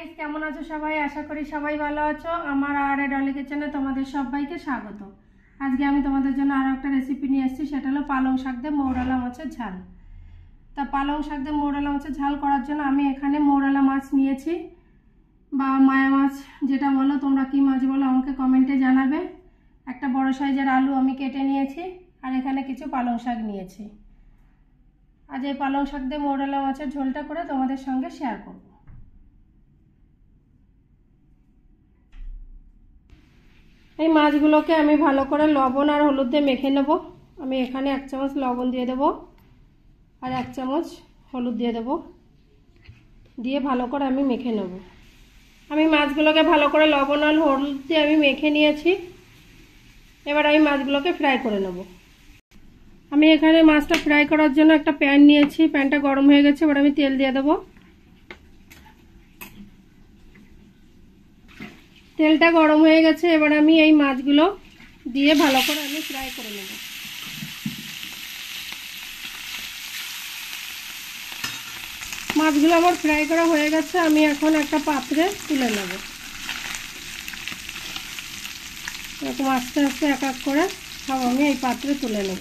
Guys, কেমন আছো সবাই? আশা করি সবাই ভালো আছো। আমার আর ডলি কিচেনে তোমাদের সবাইকে স্বাগত। আজকে আমি তোমাদের জন্য আরও একটা রেসিপি নিয়ে এসেছি, সেটা হলো পালং শাক দিয়ে মৌরালা মাছের ঝাল। তা পালং শাক দিয়ে মৌরালা মাছের ঝাল করার জন্য আমি এখানে মৌরালা মাছ নিয়েছি, বা মায়া মাছ যেটা বলো তোমরা, কি মাছ বলো আমাকে কমেন্টে জানাবে। একটা বড় সাইজের আলু আমি কেটে নিয়েছি, আর এখানে কিছু পালং শাক নিয়েছি। আজ এই পালং শাক দিয়ে মৌরালা মাছের ঝোলটা করে তোমাদের সঙ্গে শেয়ার করব। এই মাছগুলোকে আমি ভালো করে লবণ আর হলুদ দিয়ে মেখে নেব। আমি এখানে 1 চামচ লবণ দিয়ে দেব আর 1 চামচ হলুদ দিয়ে দেব, দিয়ে ভালো করে আমি মেখে নেব। আমি মাছগুলোকে ভালো করে লবণ আর হলুদ দিয়ে আমি মেখে নিয়েছি। এবার আমি মাছগুলোকে ফ্রাই করে নেব। আমি এখানে মাছটা ফ্রাই করার জন্য একটা প্যান নিয়েছি, প্যানটা গরম হয়ে গেছে। এবার আমি তেল দিয়ে দেবো। তেলটা গরম হয়ে গেছে, এবার আমি এই মাছগুলো দিয়ে ভালো করে আমি ফ্রাই করে নেব। মাছগুলো আমার ফ্রাই করা হয়ে গেছে, আমি এখন একটা পাত্রে তুলে নেব। এরকম আস্তে আস্তে এক এক করে সব আমি এই পাত্রে তুলে নেব।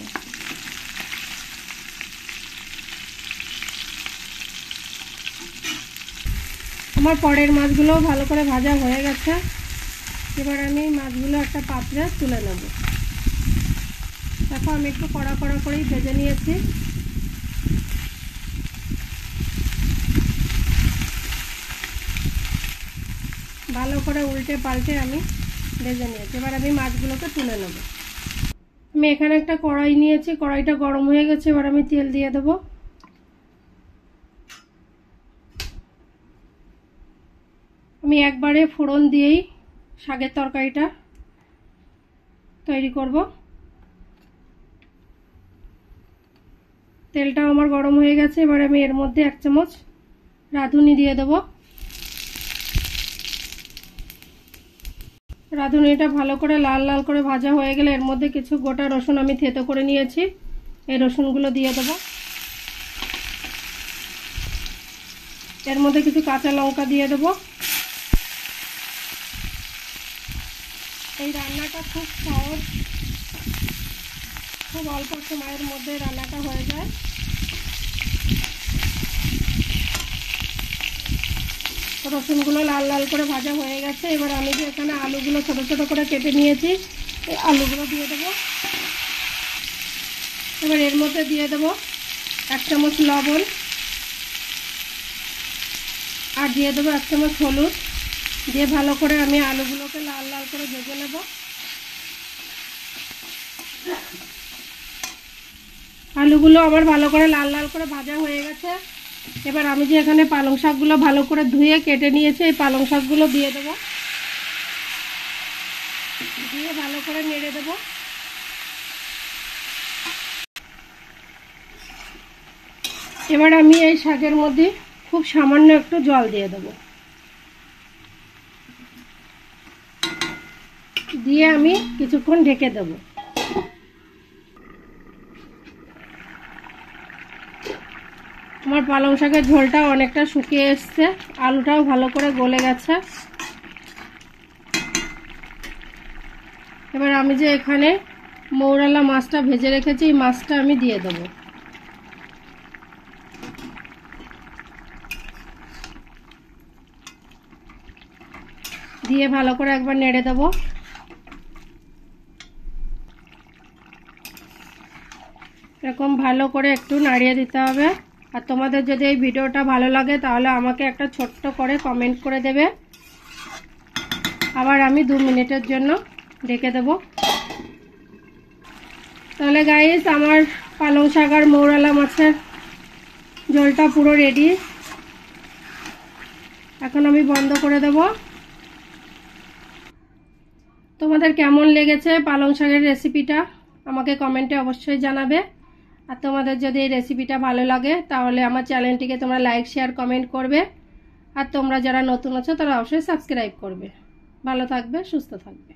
আমার পরের মাছগুলো ভালো করে ভাজা হয়ে গেছে। এবার আমি মাছগুলো একটা পাত্রে তুলে নেব। দেখো আমি একটু কড়া কড়া করেই ভেজে নিয়েছি। ভালো করে উল্টে পাল্টে আমি ভেজে নিয়েছি। এবার আমি মাছগুলোকে তুলে নেব। আমি এখানে একটা কড়াই নিয়েছি, কড়াইটা গরম হয়ে গেছে। এবার আমি তেল দিয়ে দেবো। আমি একবারে ফোড়ন দিয়েই শাকের তরকারিটা তৈরি করব। তেলটাও আমার গরম হয়ে গেছে। এবার আমি এর মধ্যে 1 চামচ রাঁধুনি দিয়ে দেবো। রাঁধুনিটা ভালো করে লাল লাল করে ভাজা হয়ে গেলে এর মধ্যে কিছু গোটা রসুন আমি থেতো করে নিয়েছি, এই রসুনগুলো দিয়ে দেবো। এর মধ্যে কিছু কাঁচা লঙ্কা দিয়ে দেবো। এই রান্নাটা খুব সহজ, খুব অল্প সময়ের মধ্যে রান্নাটা হয়ে যায়। রসুনগুলো লাল লাল করে ভাজা হয়ে গেছে। এবার আমি যে এখানে আলুগুলো ছোট ছোট করে কেটে নিয়েছি, এই আলুগুলো দিয়ে দেবো। এবার এর মধ্যে দিয়ে দেবো 1 চামচ লবণ, আর দিয়ে দেবো 1 চামচ হলুদ। দিয়ে ভালো করে আমি আলুগুলোকে লাল লাল করে ভেজে নেব। আলুগুলো আবার ভালো করে লাল লাল করে ভাজা হয়ে গেছে। এবার আমি যে এখানে পালং শাকগুলো ভালো করে ধুয়ে কেটে নিয়েছি, এই পালং শাকগুলো দিয়ে দেবো। দিয়ে ভালো করে নেড়ে দেবো। এবার আমি এই শাকের মধ্যে খুব সামান্য একটু জল দিয়ে দেবো। দিয়ে আমি কিছুক্ষণ ঢেকে দেবো। আমার পালং শাকের ঝোলটাও অনেকটা শুকিয়ে এসছে, আলুটাও ভালো করে গলে গেছে। এবার আমি যে এখানে মৌরালা মাছটা ভেজে রেখেছি, এই মাছটা আমি দিয়ে দেবো। দিয়ে ভালো করে একবার নেড়ে দেবো। এরকম ভালো করে একটু নাড়িয়ে দিতে হবে। আর তোমাদের যদি এই ভিডিওটা ভালো লাগে তাহলে আমাকে একটা ছোট্ট করে কমেন্ট করে দেবে। আবার আমি 2 মিনিটের জন্য ঢেকে দেব। তাহলে গাইস, আমার পালং শাক আর মৌরালা মাছের ঝোলটা পুরো রেডি। এখন আমি বন্ধ করে দেব। তোমাদের কেমন লেগেছে পালং শাকের রেসিপিটা আমাকে কমেন্টে অবশ্যই জানাবে। আর তোমাদের যদি এই রেসিপিটা ভালো লাগে তাহলে আমার চ্যানেলটিকে তোমরা লাইক শেয়ার কমেন্ট করবে। আর তোমরা যারা নতুন আছো তারা অবশ্যই সাবস্ক্রাইব করবে। ভালো থাকবে, সুস্থ থাকবে।